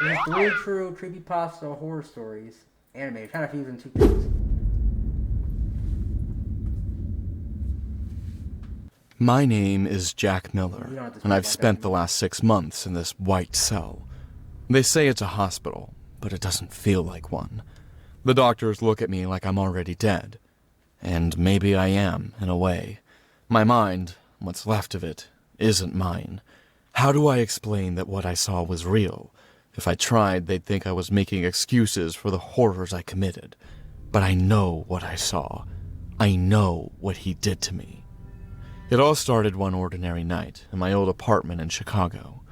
This is three true creepypasta horror stories. Anime. Trying to fuse in two things. My name is Jack Miller, You don't have to and I've speak like spent that. the last 6 months in this white cell. They say it's a hospital, but it doesn't feel like one. The doctors look at me like I'm already dead. And maybe I am, in a way. My mind, what's left of it, isn't mine. How do I explain that what I saw was real? If I tried, they'd think I was making excuses for the horrors I committed. But I know what I saw. I know what he did to me. It all started one ordinary night in my old apartment in Chicago.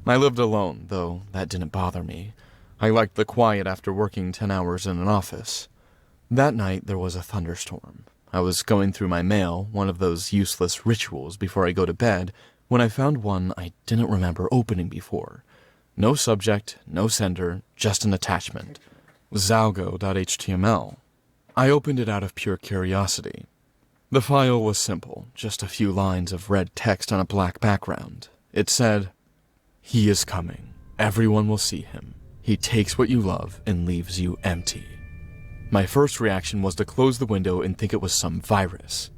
I lived alone, though that didn't bother me. I liked the quiet after working 10 hours in an office. That night there was a thunderstorm. I was going through my mail, one of those useless rituals before I go to bed, when I found one I didn't remember opening before. No subject, no sender, just an attachment. Zalgo.html. I opened it out of pure curiosity. The file was simple, just a few lines of red text on a black background. It said, "He is coming. Everyone will see him. He takes what you love and leaves you empty." My first reaction was to close the window and think it was some virus.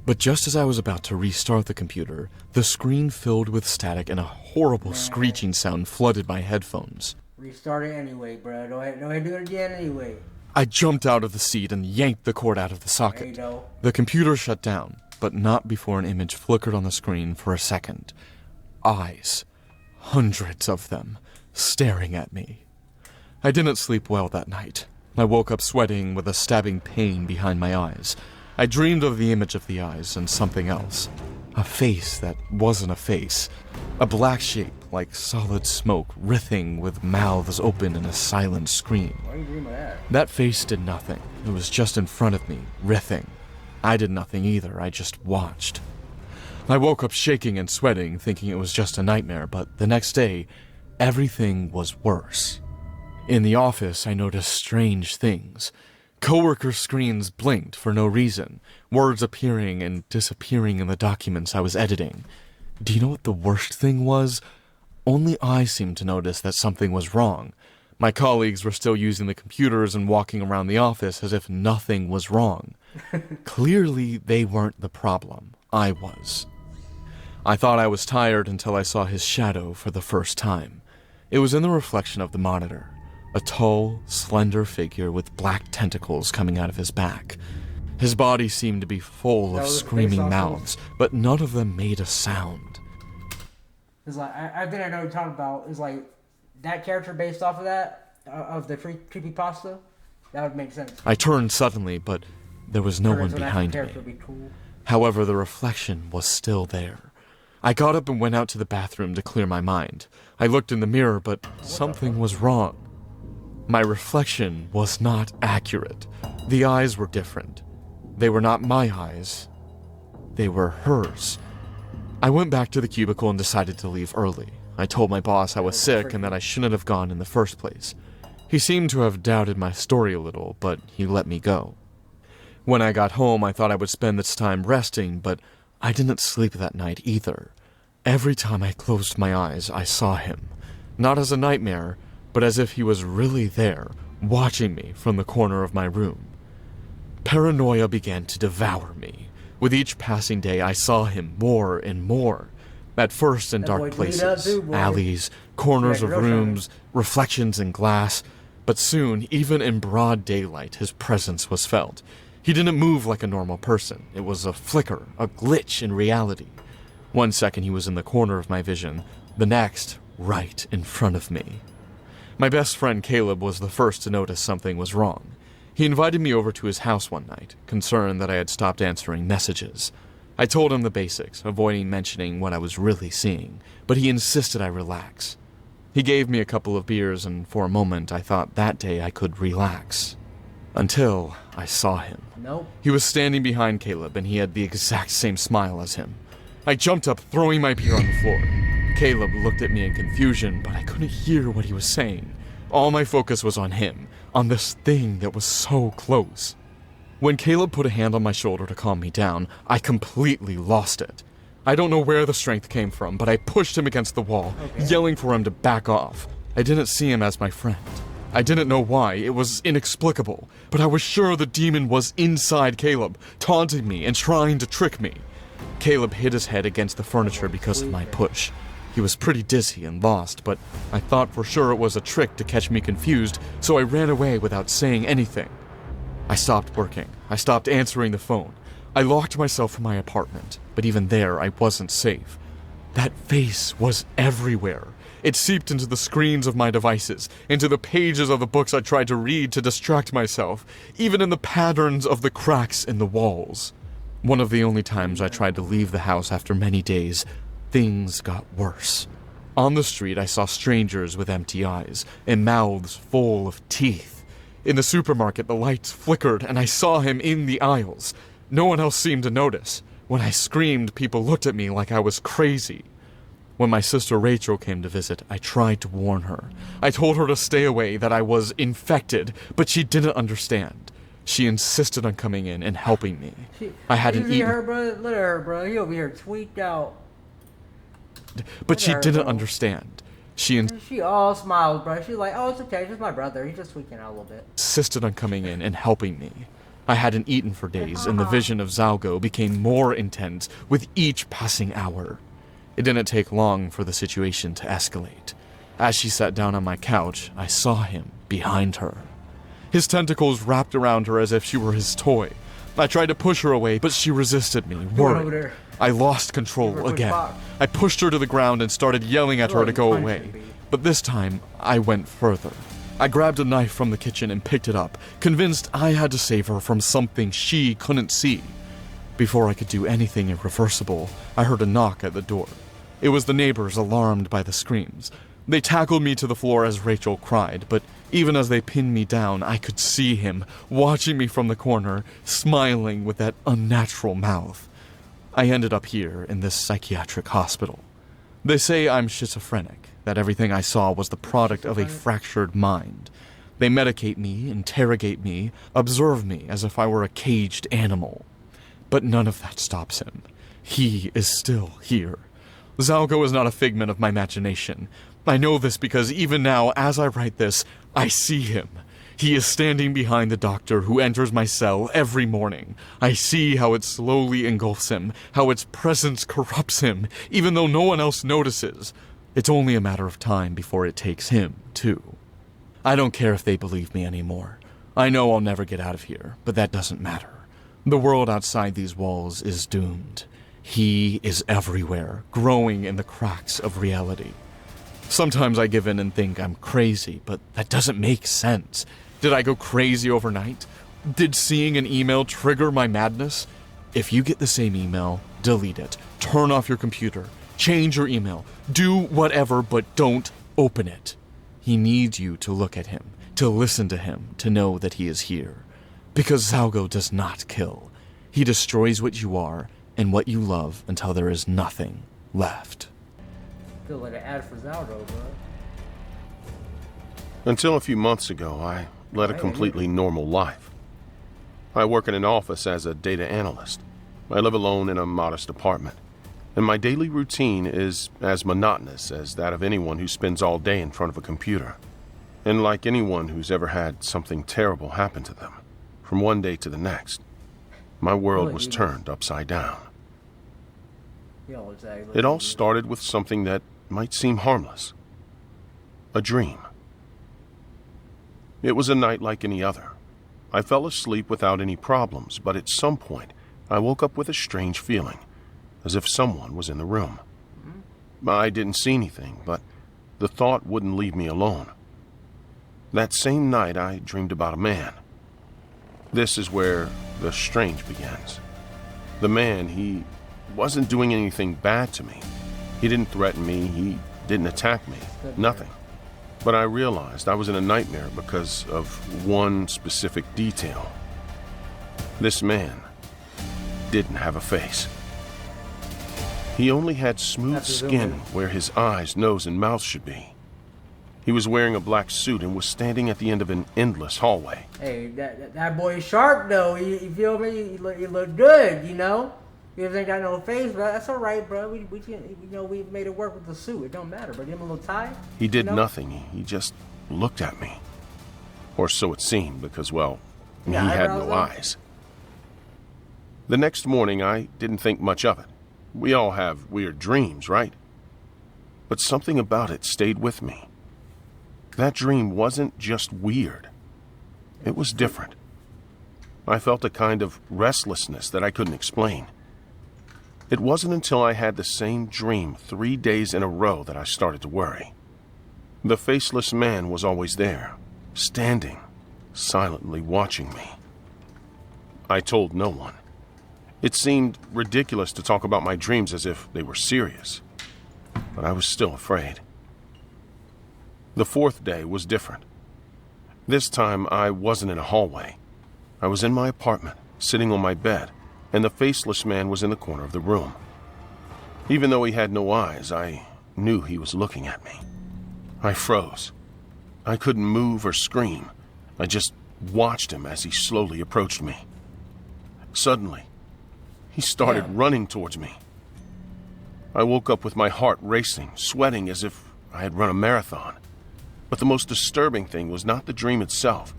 But just as I was about to restart the computer, the screen filled with static and a horrible screeching sound flooded my headphones. Restart it anyway, bro. Go ahead do it again anyway. I jumped out of the seat and yanked the cord out of the There you socket. go. The computer shut down, but not before an image flickered on the screen for a second. Eyes. Hundreds of them, staring at me. I didn't sleep well that night. I woke up sweating with a stabbing pain behind my eyes. I dreamed of the image of the eyes and something else. A face that wasn't a face. A black shape like solid smoke writhing with mouths open in a silent scream. Why are you dreaming of that? That face did nothing. It was just in front of me, writhing. I did nothing either. I just watched. I woke up shaking and sweating, thinking it was just a nightmare, but the next day, everything was worse. In the office, I noticed strange things. Coworker screens blinked for no reason, words appearing and disappearing in the documents I was editing. Do you know what the worst thing was? Only I seemed to notice that something was wrong. My colleagues were still using the computers and walking around the office as if nothing was wrong. Clearly, they weren't the problem. I was. I thought I was tired until I saw his shadow for the first time. It was in the reflection of the monitor. A tall, slender figure with black tentacles coming out of his back. His body seemed to be full That of was screaming based off of- mouths, but none of them made a sound. It's like I think I know what you're talking about. It's like that character based off of that of the creepypasta. That would make sense. I turned suddenly, but there was no one So that behind character me. would be cool. However, the reflection was still there. I got up and went out to the bathroom to clear my mind. I looked in the mirror, but something was wrong. My reflection was not accurate. The eyes were different. They were not my eyes. They were hers. I went back to the cubicle and decided to leave early. I told my boss I was sick and that I shouldn't have gone in the first place. He seemed to have doubted my story a little, but he let me go. When I got home, I thought I would spend this time resting, but I didn't sleep that night either. Every time I closed my eyes, I saw him. Not as a nightmare, but as if he was really there, watching me from the corner of my room. Paranoia began to devour me. With each passing day, I saw him more and more. At first in That boy dark bleed out places, too, boy. alleys, corners Yeah, of real rooms, reflections in glass. But soon, even in broad daylight, his presence was felt. He didn't move like a normal person. It was a flicker, a glitch in reality. One second he was in the corner of my vision, the next, right in front of me. My best friend Caleb was the first to notice something was wrong. He invited me over to his house one night, concerned that I had stopped answering messages. I told him the basics, avoiding mentioning what I was really seeing, but he insisted I relax. He gave me a couple of beers, and for a moment I thought that day I could relax. Until I saw him. Nope. He was standing behind Caleb, and he had the exact same smile as him. I jumped up, throwing my beer on the floor. Caleb looked at me in confusion, but I couldn't hear what he was saying. All my focus was on him, on this thing that was so close. When Caleb put a hand on my shoulder to calm me down, I completely lost it. I don't know where the strength came from, but I pushed him against the wall, yelling for him to back off. I didn't see him as my friend. I didn't know why. It was inexplicable. But I was sure the demon was inside Caleb, taunting me and trying to trick me. Caleb hit his head against the furniture because of my push. He was pretty dizzy and lost, but I thought for sure it was a trick to catch me confused, so I ran away without saying anything. I stopped working. I stopped answering the phone. I locked myself in my apartment, but even there I wasn't safe. That face was everywhere. It seeped into the screens of my devices, into the pages of the books I tried to read to distract myself, even in the patterns of the cracks in the walls. One of the only times I tried to leave the house after many days, things got worse. On the street, I saw strangers with empty eyes and mouths full of teeth. In the supermarket, the lights flickered and I saw him in the aisles. No one else seemed to notice. When I screamed, people looked at me like I was crazy. When my sister Rachel came to visit, I tried to warn her. I told her to stay away, that I was infected, but she didn't understand. She insisted on coming in and helping me. I hadn't eaten. Her, bro. Let her, bro. He over here tweaked out. But she didn't understand. She all smiles, bro. She's like, oh, it's okay. It's just my brother. He's just tweaking out a little bit. Insisted on coming in and helping me. I hadn't eaten for days, and the vision of Zalgo became more intense with each passing hour. It didn't take long for the situation to escalate. As she sat down on my couch, I saw him behind her. His tentacles wrapped around her as if she were his toy. I tried to push her away, but she resisted me, worried. I lost control again. I pushed her to the ground and started yelling at her to go away. But this time, I went further. I grabbed a knife from the kitchen and picked it up, convinced I had to save her from something she couldn't see. Before I could do anything irreversible, I heard a knock at the door. It was the neighbors, alarmed by the screams. They tackled me to the floor as Rachel cried, but even as they pinned me down, I could see him, watching me from the corner, smiling with that unnatural mouth. I ended up here in this psychiatric hospital. They say I'm schizophrenic, that everything I saw was the product of a fractured mind. They medicate me, interrogate me, observe me as if I were a caged animal. But none of that stops him. He is still here. Zalgo is not a figment of my imagination. I know this because even now, as I write this, I see him. He is standing behind the doctor who enters my cell every morning. I see how it slowly engulfs him, how its presence corrupts him, even though no one else notices. It's only a matter of time before it takes him, too. I don't care if they believe me anymore. I know I'll never get out of here, but that doesn't matter. The world outside these walls is doomed. He is everywhere, growing in the cracks of reality. Sometimes I give in and think I'm crazy, but that doesn't make sense. Did I go crazy overnight? Did seeing an email trigger my madness? If you get the same email, delete it. Turn off your computer. Change your email. Do whatever, but don't open it. He needs you to look at him, to listen to him, to know that he is here. Because Zalgo does not kill. He destroys what you are and what you love until there is nothing left. Feel like an ad for Zalgo, bro. Until a few months ago, I led a completely normal life. I work in an office as a data analyst. I live alone in a modest apartment, and my daily routine is as monotonous as that of anyone who spends all day in front of a computer. And like anyone who's ever had something terrible happen to them, from one day to the next, my world was turned upside down. It all started with something that might seem harmless. A dream. It was a night like any other. I fell asleep without any problems, but at some point, I woke up with a strange feeling, as if someone was in the room. I didn't see anything, but the thought wouldn't leave me alone. That same night, I dreamed about a man. This is where the strange begins. The man, he wasn't doing anything bad to me. He didn't threaten me, he didn't attack me, nothing. But I realized I was in a nightmare because of one specific detail. This man didn't have a face. He only had smooth skin where his eyes, nose, and mouth should be. He was wearing a black suit and was standing at the end of an endless hallway. Hey, that boy's sharp though. You feel me? He look good, you know. If they got no face, bro, that's all right, bro. We can, we made it work with the suit. It don't matter, but give him a little tie. He did nothing. He just looked at me. Or so it seemed, because, well, he had no eyes. The next morning, I didn't think much of it. We all have weird dreams, right? But something about it stayed with me. That dream wasn't just weird. It was different. I felt a kind of restlessness that I couldn't explain. It wasn't until I had the same dream 3 days in a row that I started to worry. The faceless man was always there, standing, silently watching me. I told no one. It seemed ridiculous to talk about my dreams as if they were serious, but I was still afraid. The fourth day was different. This time I wasn't in a hallway. I was in my apartment, sitting on my bed, and the faceless man was in the corner of the room. Even though he had no eyes, I knew he was looking at me. I froze. I couldn't move or scream. I just watched him as he slowly approached me. Suddenly, he started running towards me. I woke up with my heart racing, sweating as if I had run a marathon. But the most disturbing thing was not the dream itself,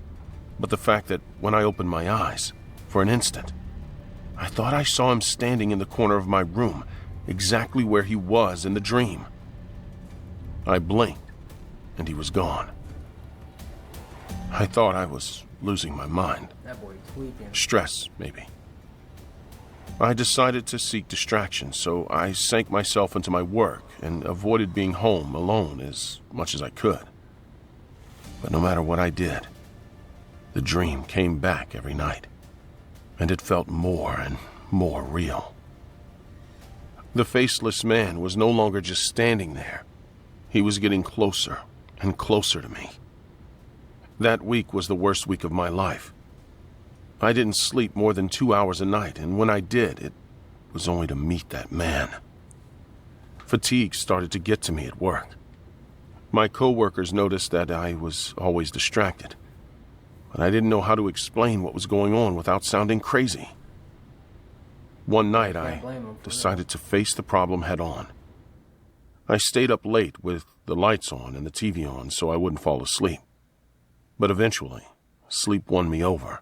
but the fact that when I opened my eyes, for an instant, I thought I saw him standing in the corner of my room, exactly where he was in the dream. I blinked, and he was gone. I thought I was losing my mind. That boy tweaking. Stress, maybe. I decided to seek distraction, so I sank myself into my work and avoided being home alone as much as I could. But no matter what I did, the dream came back every night, and it felt more and more real. The faceless man was no longer just standing there. He was getting closer and closer to me. That week was the worst week of my life. I didn't sleep more than 2 hours a night, and when I did, it was only to meet that man. Fatigue started to get to me at work. My coworkers noticed that I was always distracted, but I didn't know how to explain what was going on without sounding crazy. One night, I decided to face the problem head on. I stayed up late with the lights on and the TV on so I wouldn't fall asleep. But eventually, sleep won me over.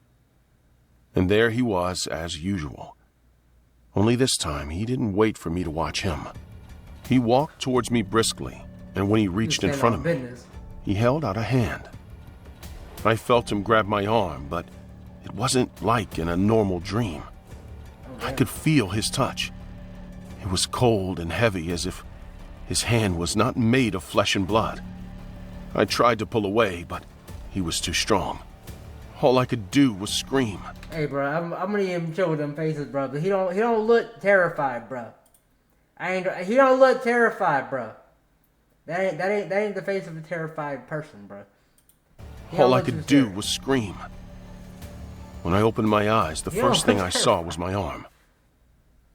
And there he was, as usual. Only this time, he didn't wait for me to watch him. He walked towards me briskly, and when he reached in front of me, he held out a hand. I felt him grab my arm, but it wasn't like in a normal dream. I could feel his touch. It was cold and heavy, as if his hand was not made of flesh and blood. I tried to pull away, but he was too strong. All I could do was scream. Hey, bro, I'm gonna even chill with them faces, bro. But he don't look terrified, bro. He don't look terrified, bro. That ain't the face of a terrified person, bro. All I could do was scream. When I opened my eyes, the first thing I saw was my arm.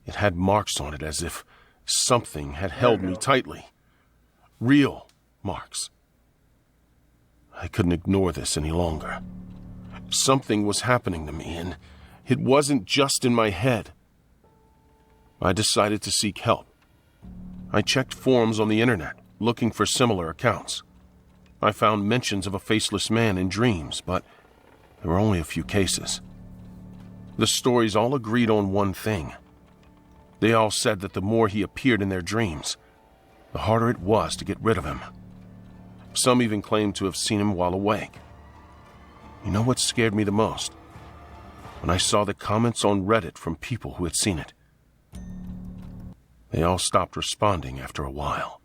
It had marks on it as if something had held me tightly. Real marks. I couldn't ignore this any longer. Something was happening to me, and it wasn't just in my head. I decided to seek help. I checked forums on the internet, looking for similar accounts. I found mentions of a faceless man in dreams, but there were only a few cases. The stories all agreed on one thing. They all said that the more he appeared in their dreams, the harder it was to get rid of him. Some even claimed to have seen him while awake. You know what scared me the most? When I saw the comments on Reddit from people who had seen it. They all stopped responding after a while.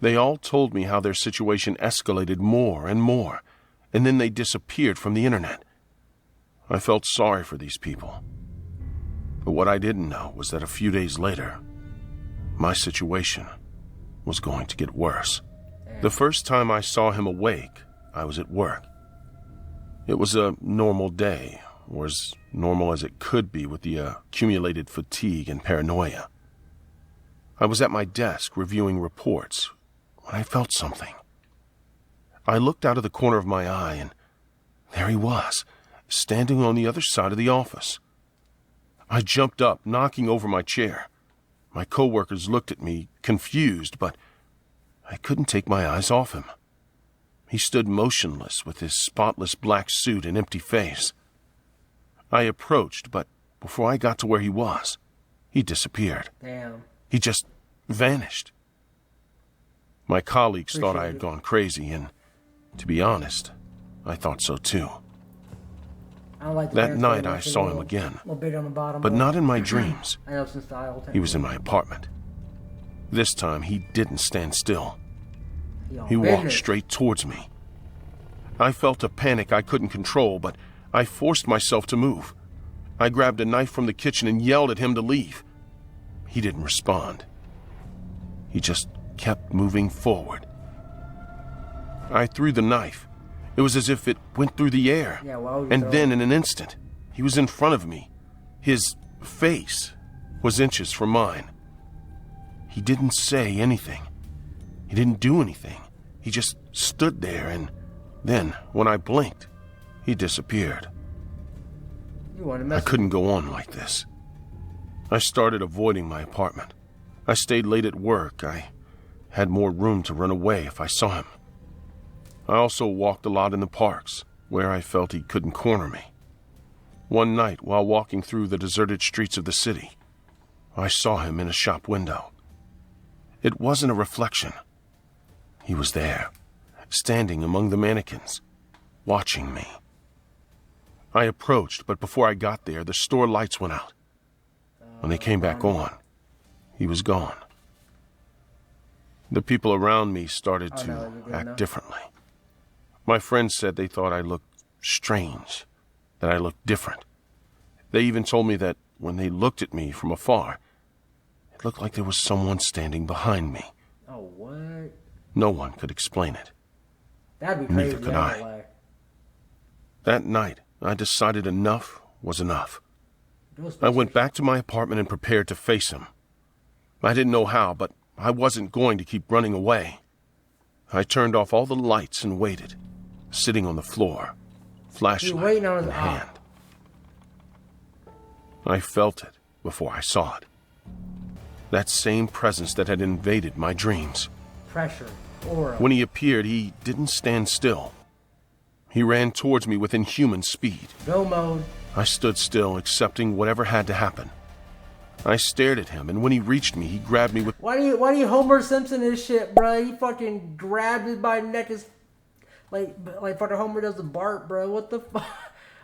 They all told me how their situation escalated more and more, and then they disappeared from the internet. I felt sorry for these people. But what I didn't know was that a few days later, my situation was going to get worse. The first time I saw him awake, I was at work. It was a normal day, or as normal as it could be with the accumulated fatigue and paranoia. I was at my desk reviewing reports when I felt something. I looked out of the corner of my eye, and there he was, standing on the other side of the office. I jumped up, knocking over my chair. My coworkers looked at me, confused, but I couldn't take my eyes off him. He stood motionless with his spotless black suit and empty face. I approached, but before I got to where he was, he disappeared. Damn. He just vanished. My colleagues thought I had gone crazy, and to be honest, I thought so too. I don't like the That pants night so I much, saw a him little- again, little bit on the bottom, but not in my dreams. I know since the aisle He was in my apartment. This time he didn't stand still. He walked straight towards me. I felt a panic I couldn't control, but I forced myself to move. I grabbed a knife from the kitchen and yelled at him to leave. He didn't respond. He just kept moving forward. I threw the knife. It was as if it went through the air. Yeah, why would you And throw then it? in an instant, he was in front of me. His face was inches from mine. He didn't say anything. He didn't do anything. He just stood there, and then, when I blinked, he disappeared. You want to I mess couldn't go on like this. I started avoiding my apartment. I stayed late at work. I had more room to run away if I saw him. I also walked a lot in the parks, where I felt he couldn't corner me. One night, while walking through the deserted streets of the city, I saw him in a shop window. It wasn't a reflection. He was there, standing among the mannequins, watching me. I approached, but before I got there, the store lights went out. When they came back on, he was gone. The people around me started to act differently. My friends said they thought I looked strange, that I looked different. They even told me that when they looked at me from afar, it looked like there was someone standing behind me. Oh, what? No one could explain it. That'd be crazy. Neither could I. That night, I decided enough was enough. I went back to my apartment and prepared to face him. I didn't know how, but I wasn't going to keep running away. I turned off all the lights and waited, sitting on the floor, flashlight in hand. I felt it before I saw it. That same presence that had invaded my dreams. Pressure, aura. When he appeared, he didn't stand still. He ran towards me with inhuman speed. Go mode. I stood still, accepting whatever had to happen. I stared at him, and when he reached me, he grabbed me with... Why do you Homer Simpson this shit, bro? He fucking grabbed it by the neck, as like fucking Homer does the Bart, bro. What the fuck?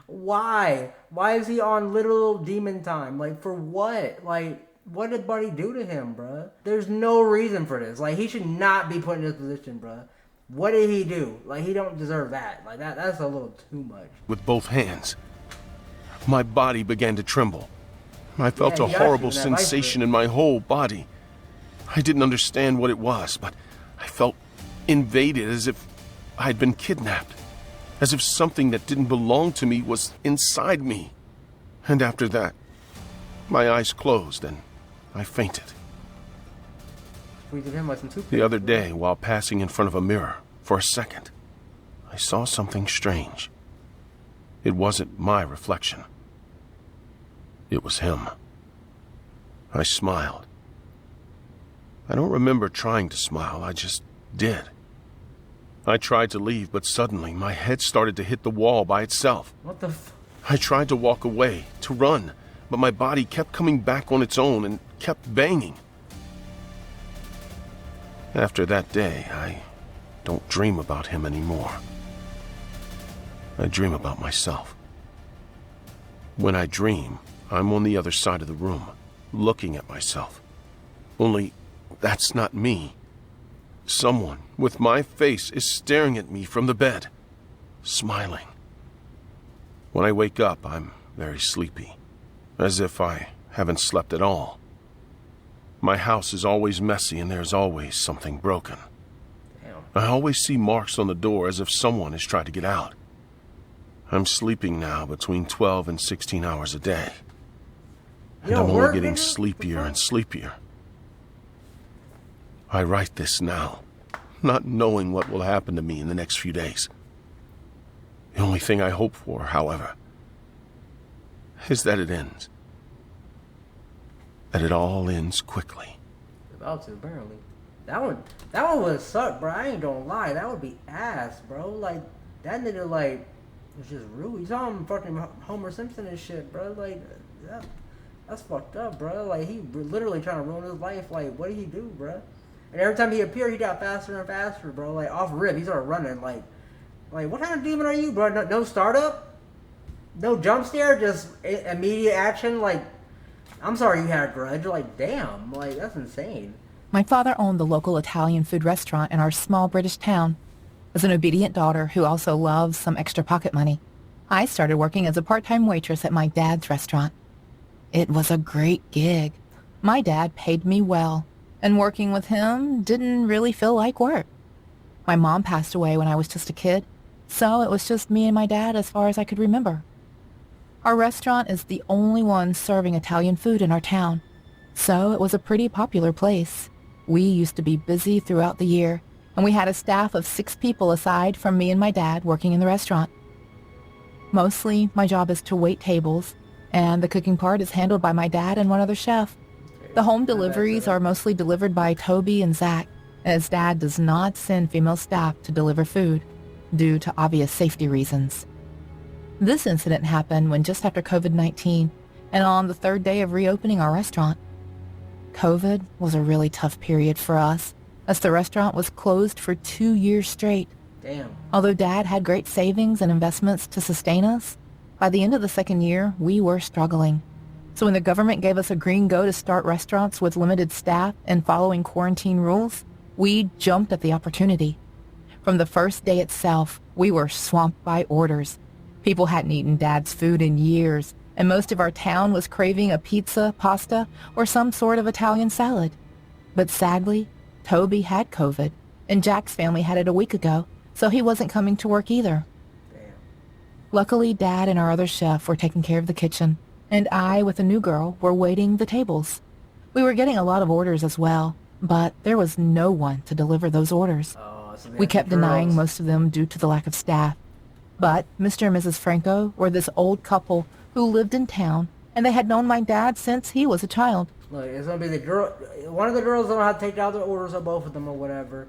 Why? Why is he on literal demon time? Like, for what? Like, what did Buddy do to him, bro? There's no reason for this. Like, he should not be put in this position, bro. What did he do? Like, he don't deserve that. Like, that's a little too much. With both hands. My body began to tremble. I felt Yeah, a he got you horrible in that sensation in my whole body. I didn't understand what it was, but I felt invaded, as if I had been kidnapped. As if something that didn't belong to me was inside me. And after that, my eyes closed and I fainted. Breathing him like some The other day, while passing in front of a mirror, for a second, I saw something strange. It wasn't my reflection. It was him. I smiled. I don't remember trying to smile, I just did. I tried to leave, but suddenly my head started to hit the wall by itself. What the f... I tried to walk away, to run, but my body kept coming back on its own and kept banging. After that day, I don't dream about him anymore. I dream about myself. When I dream, I'm on the other side of the room, looking at myself. Only, that's not me. Someone with my face is staring at me from the bed, smiling. When I wake up, I'm very sleepy, as if I haven't slept at all. My house is always messy and there's always something broken. Damn. I always see marks on the door as if someone has tried to get out. I'm sleeping now between 12 and 16 hours a day. And I'm only getting sleepier and sleepier. I write this now, not knowing what will happen to me in the next few days. The only thing I hope for, however, is that it ends. that it all ends quickly. About to, apparently. That one would suck, bro. I ain't gonna lie. That would be ass, bro. Like, that nigga, like, was just rude. You saw him fucking Homer Simpson and shit, bro. Like, that's fucked up, bro. Like, he literally trying to ruin his life. Like, what did he do, bro? And every time he appeared, he got faster and faster, bro. Like, off rip, he started running. Like, what kind of demon are you, bro? No startup? No jump scare? Just immediate action? Like, I'm sorry you had a grudge. Like, damn. Like, that's insane. My father owned the local Italian food restaurant in our small British town. As an obedient daughter who also loves some extra pocket money, I started working as a part-time waitress at my dad's restaurant. It was a great gig. My dad paid me well, and working with him didn't really feel like work. My mom passed away when I was just a kid, so it was just me and my dad as far as I could remember. Our restaurant is the only one serving Italian food in our town, so it was a pretty popular place. We used to be busy throughout the year, and we had a staff of 6 people aside from me and my dad working in the restaurant. Mostly, my job is to wait tables, and the cooking part is handled by my dad and one other chef. The home deliveries are mostly delivered by Toby and Zach, as Dad does not send female staff to deliver food, due to obvious safety reasons. This incident happened when just after COVID-19, and on the 3rd day of reopening our restaurant. COVID was a really tough period for us, as the restaurant was closed for 2 years straight. Damn. Although Dad had great savings and investments to sustain us, by the end of the 2nd year, we were struggling. So when the government gave us a green go to start restaurants with limited staff and following quarantine rules, we jumped at the opportunity. From the first day itself, we were swamped by orders. People hadn't eaten Dad's food in years, and most of our town was craving a pizza, pasta, or some sort of Italian salad. But sadly, Toby had COVID, and Jack's family had it a week ago, so he wasn't coming to work either. Damn. Luckily, Dad and our other chef were taking care of the kitchen, and I, with a new girl, were waiting the tables. We were getting a lot of orders as well, but there was no one to deliver those orders. So We kept denying most of them due to the lack of staff. But Mr. and Mrs. Franco were this old couple who lived in town, and they had known my dad since he was a child. Look, it's gonna be the girl. One of the girls don't know how to take out the orders of both of them or whatever,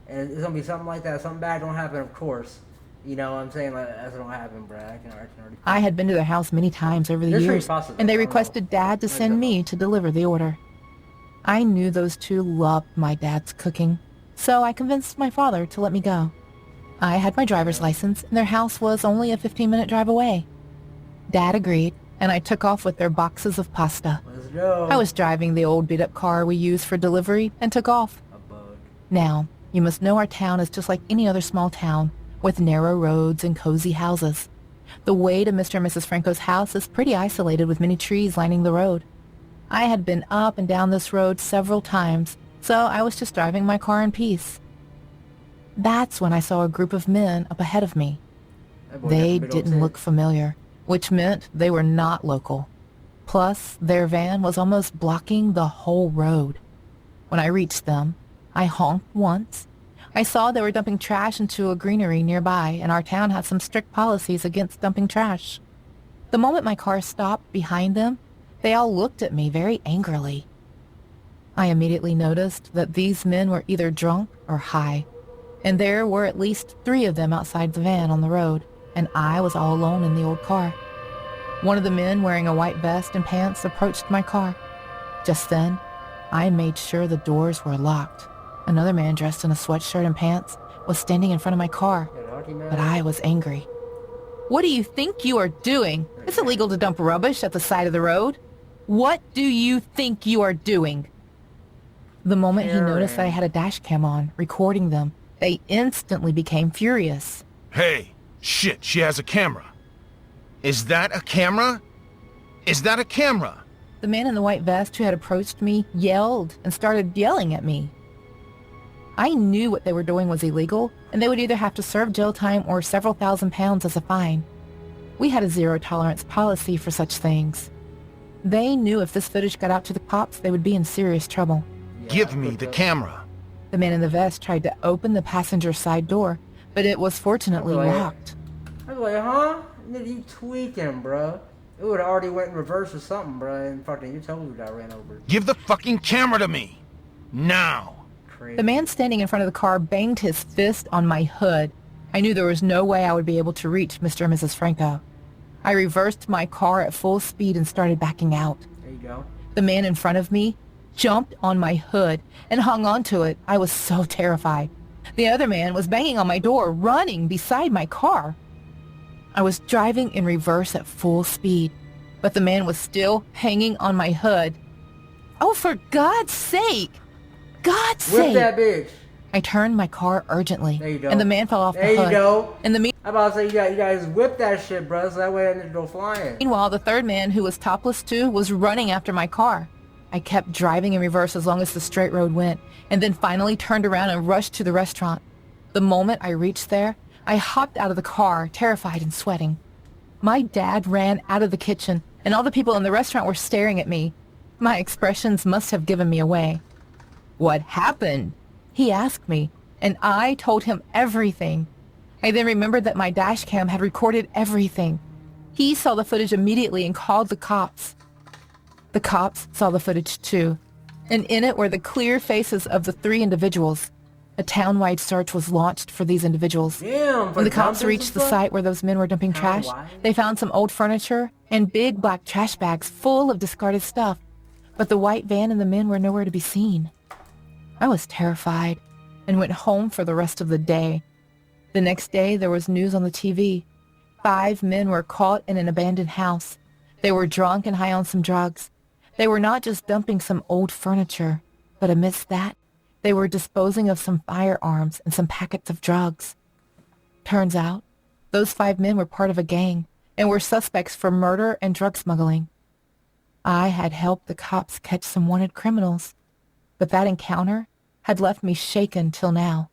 and it's gonna be something like that. Something bad don't happen, of course. You know what I'm saying? Like, that's don't happen, bro. I can already. I had been to their house many times over the This years, possible. and they I don't requested know. Dad to send me to deliver the order. I knew those two loved my dad's cooking, so I convinced my father to let me go. I had my driver's license, and their house was only a 15-minute drive away. Dad agreed, and I took off with their boxes of pasta. Let's go. I was driving the old beat-up car we use for delivery and took off. A bug. Now, you must know our town is just like any other small town, with narrow roads and cozy houses. The way to Mr. and Mrs. Franco's house is pretty isolated with many trees lining the road. I had been up and down this road several times, so I was just driving my car in peace. That's when I saw a group of men up ahead of me. That boy They got the big old didn't tit. look familiar, which meant they were not local. Plus, their van was almost blocking the whole road. When I reached them, I honked once. I saw they were dumping trash into a greenery nearby, and our town has some strict policies against dumping trash. The moment my car stopped behind them, they all looked at me very angrily. I immediately noticed that these men were either drunk or high, and there were at least 3 of them outside the van on the road, and I was all alone in the old car. One of the men wearing a white vest and pants approached my car. Just then, I made sure the doors were locked. Another man dressed in a sweatshirt and pants was standing in front of my car, but I was angry. What do you think you are doing? It's illegal to dump rubbish at the side of the road. What do you think you are doing? The moment he noticed that I had a dash cam on, recording them, they instantly became furious. Hey, shit, she has a camera. Is that a camera? Is that a camera? The man in the white vest who had approached me yelled and started yelling at me. I knew what they were doing was illegal, and they would either have to serve jail time or several £1,000s as a fine. We had a zero-tolerance policy for such things. They knew if this footage got out to the cops, they would be in serious trouble. Give me the camera. The man in the vest tried to open the passenger side door, but it was fortunately locked. I was like, huh? Nigga, you tweaking, bro. It would have already went in reverse or something, bro, and fucking you totally got ran over. Give the fucking camera to me! Now! Crazy. The man standing in front of the car banged his fist on my hood. I knew there was no way I would be able to reach Mr. and Mrs. Franco. I reversed my car at full speed and started backing out. There you go. The man in front of me jumped on my hood and hung onto it. I was so terrified. The other man was banging on my door, running beside my car. I was driving in reverse at full speed, but the man was still hanging on my hood. Oh, for God's sake! God's Whip sake! that bitch. I turned my car urgently, There you go. and the man fell off the There hood. you go. In the I'm about to say, you guys whip that shit, bro, so that way I didn't go flying. meanwhile, the third man, who was topless too, was running after my car. I kept driving in reverse as long as the straight road went, and then finally turned around and rushed to the restaurant. The moment I reached there, I hopped out of the car, terrified and sweating. My dad ran out of the kitchen, and all the people in the restaurant were staring at me. My expressions must have given me away. "What happened?" he asked me, and I told him everything. I then remembered that my dash cam had recorded everything. He saw the footage immediately and called the cops. The cops saw the footage too, and in it were the clear faces of the 3 individuals. A town-wide search was launched for these individuals. Damn, When the cops reached the site where those men were dumping trash, they found some old furniture and big black trash bags full of discarded stuff. But the white van and the men were nowhere to be seen. I was terrified and went home for the rest of the day. The next day, there was news on the TV. 5 men were caught in an abandoned house. They were drunk and high on some drugs. They were not just dumping some old furniture, but amidst that, they were disposing of some firearms and some packets of drugs. Turns out, those 5 men were part of a gang and were suspects for murder and drug smuggling. I had helped the cops catch some wanted criminals, but that encounter had left me shaken till now,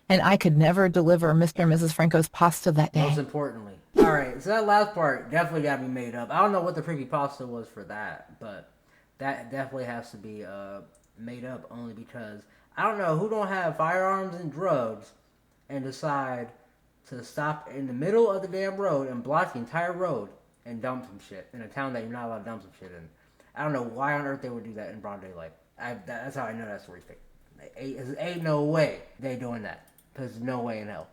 and I could never deliver Mr. and Mrs. Franco's pasta that day. Most importantly. Alright, so that last part definitely got me made up. I don't know what the creepypasta was for that, but that definitely has to be made up only because I don't know who don't have firearms and drugs and decide to stop in the middle of the damn road and block the entire road and dump some shit in a town that you're not allowed to dump some shit in. I don't know why on earth they would do that in broad daylight. That's how I know that story's fake. Ain't no way they doing that. There's no way in hell.